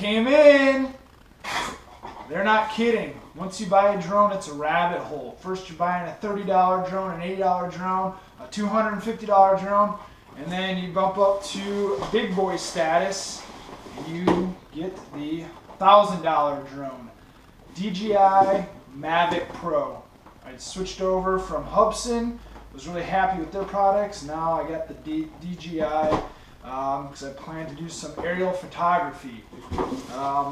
came in. They're not kidding. Once you buy a drone, it's a rabbit hole. First you're buying a $30 drone, an $80 drone, a $250 drone, and then you bump up to big boy status, and you get the $1,000 drone. DJI Mavic Pro. I switched over from Hubsan, was really happy with their products. Now I got the DJI because I plan to do some aerial photography.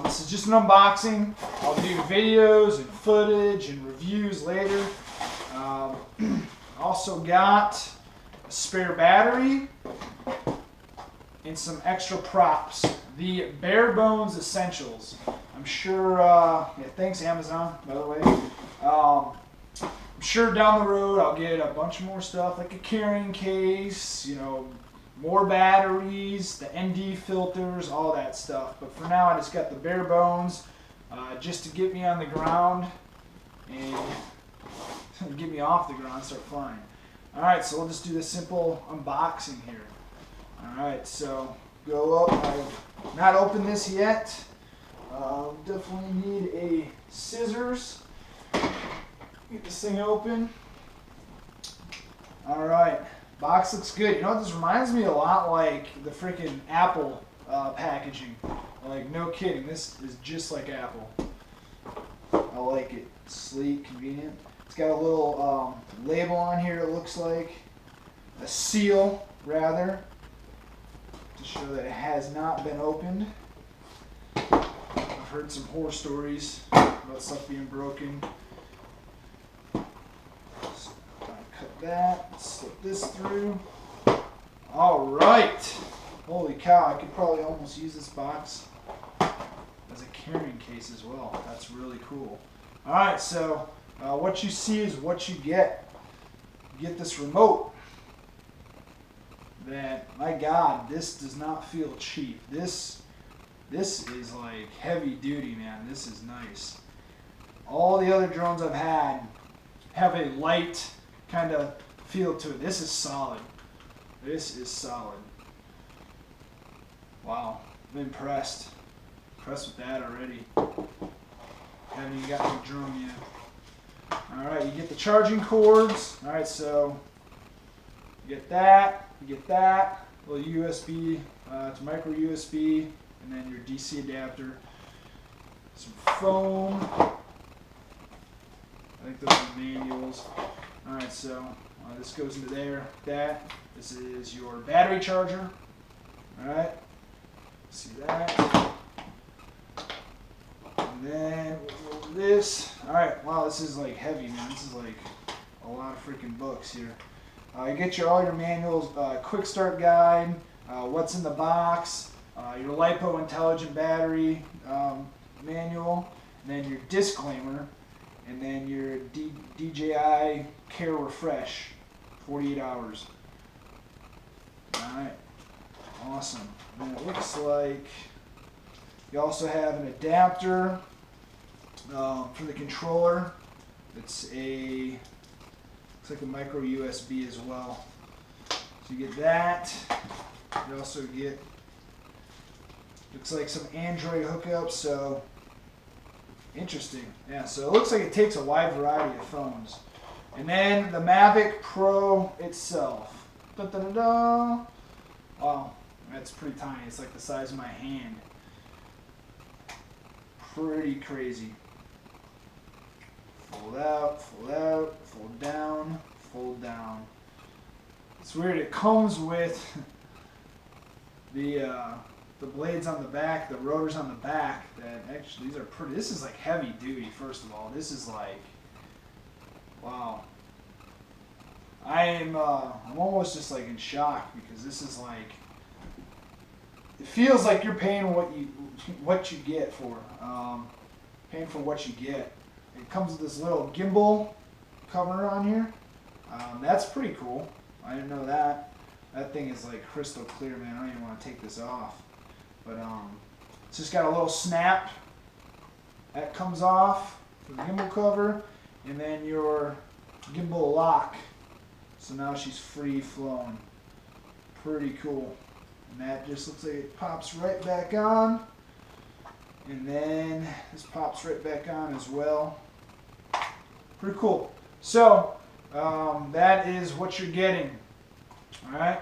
This is just an unboxing. I'll do videos and footage and reviews later. Also got a spare battery and some extra props. The bare bones essentials. I'm sure, yeah, thanks Amazon, by the way. I'm sure down the road I'll get a bunch more stuff like a carrying case, you know, more batteries, the ND filters, all that stuff. But for now I just got the bare bones just to get me on the ground and get me off the ground and start flying. Alright, so we'll just do this simple unboxing here. Alright, so go up. I've not opened this yet. Definitely need a scissors. Get this thing open. Alright, box looks good. You know what, this reminds me a lot like the freaking Apple packaging. Like, no kidding, this is just like Apple. I like it. Sleek, convenient. It's got a little label on here, it looks like. A seal, rather, to show that it has not been opened. I've heard some horror stories about stuff being broken. So, cut that, slip this through. Alright! Holy cow, I could probably almost use this box as a carrying case as well. That's really cool. Alright, so what you see is what you get. You get this remote that, my God, this does not feel cheap. This is like heavy duty, man. This is nice. All the other drones I've had have a light kind of feel to it. This is solid. This is solid. Wow, I'm impressed. Impressed with that already. Haven't even got the drone yet. Alright, you get the charging cords. Alright, so you get that, little USB, it's micro USB, and then your DC adapter. Some foam. I think those are manuals. Alright, so this goes into there. This is your battery charger. Alright, see that. And then this. Alright, wow, this is like heavy, man. This is like a lot of freaking books here. You get all your manuals, quick start guide, what's in the box, your LiPo intelligent battery manual, and then your disclaimer, and then your DJI Care Refresh, 48 hours. Alright, awesome. And it looks like you also have an adapter for the controller. It's looks like a micro USB as well. So you get that. You also get, looks like some Android hookups. So interesting. Yeah. So it looks like it takes a wide variety of phones. And then the Mavic Pro itself. Da da da da. Wow, that's pretty tiny. It's like the size of my hand. Pretty crazy. Fold out, fold down, fold down. It's weird. It comes with the blades on the back, the rotors on the back. That actually, these are pretty. This is like heavy duty. First of all, this is like, wow. I'm almost just like in shock because this is like, it feels like you're paying what you get for, paying for what you get. It comes with this little gimbal cover on here. That's pretty cool. I didn't know that. That thing is like crystal clear, man. I don't even want to take this off. But it's just got a little snap that comes off for the gimbal cover, and then your gimbal lock. So now she's free flowing. Pretty cool. And that just looks like it pops right back on. And then this pops right back on as well. Pretty cool. So that is what you're getting. All right.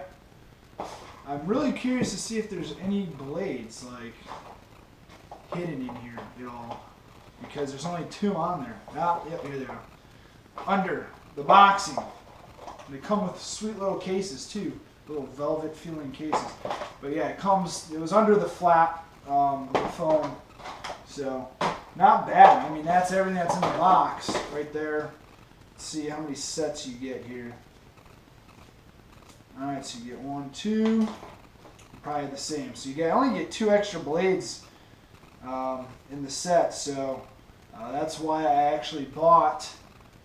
I'm really curious to see if there's any blades like hidden in here at all, because there's only 2 on there. Ah, yep, here they are. Under the boxing. They come with sweet little cases too, little velvet feeling cases. But yeah, it was under the flap, the foam. So not bad. I mean, that's everything that's in the box right there. Let's see how many sets you get here. All right, so you get 1, 2, probably the same. So you only get 2 extra blades in the set. So that's why I actually bought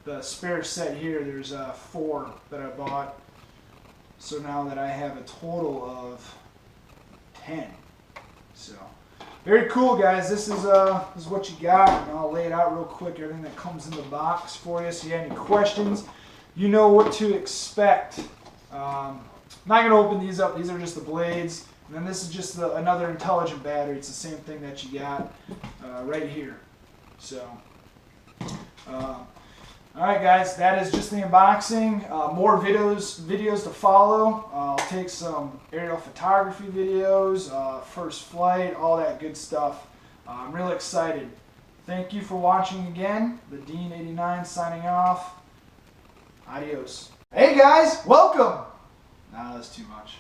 the spare set here. There's 4 that I bought. So now that I have a total of 10. So very cool, guys. This is what you got. And I'll lay it out real quick. Everything that comes in the box for you. So you have any questions, you know what to expect. I'm not going to open these up. These are just the blades. And then this is just another intelligent battery. It's the same thing that you got right here. So, alright guys, that is just the unboxing. More videos to follow. I'll take some aerial photography videos, first flight, all that good stuff. I'm really excited. Thank you for watching again. The Dean89 signing off. Adios. Hey guys, welcome! Nah, that's too much.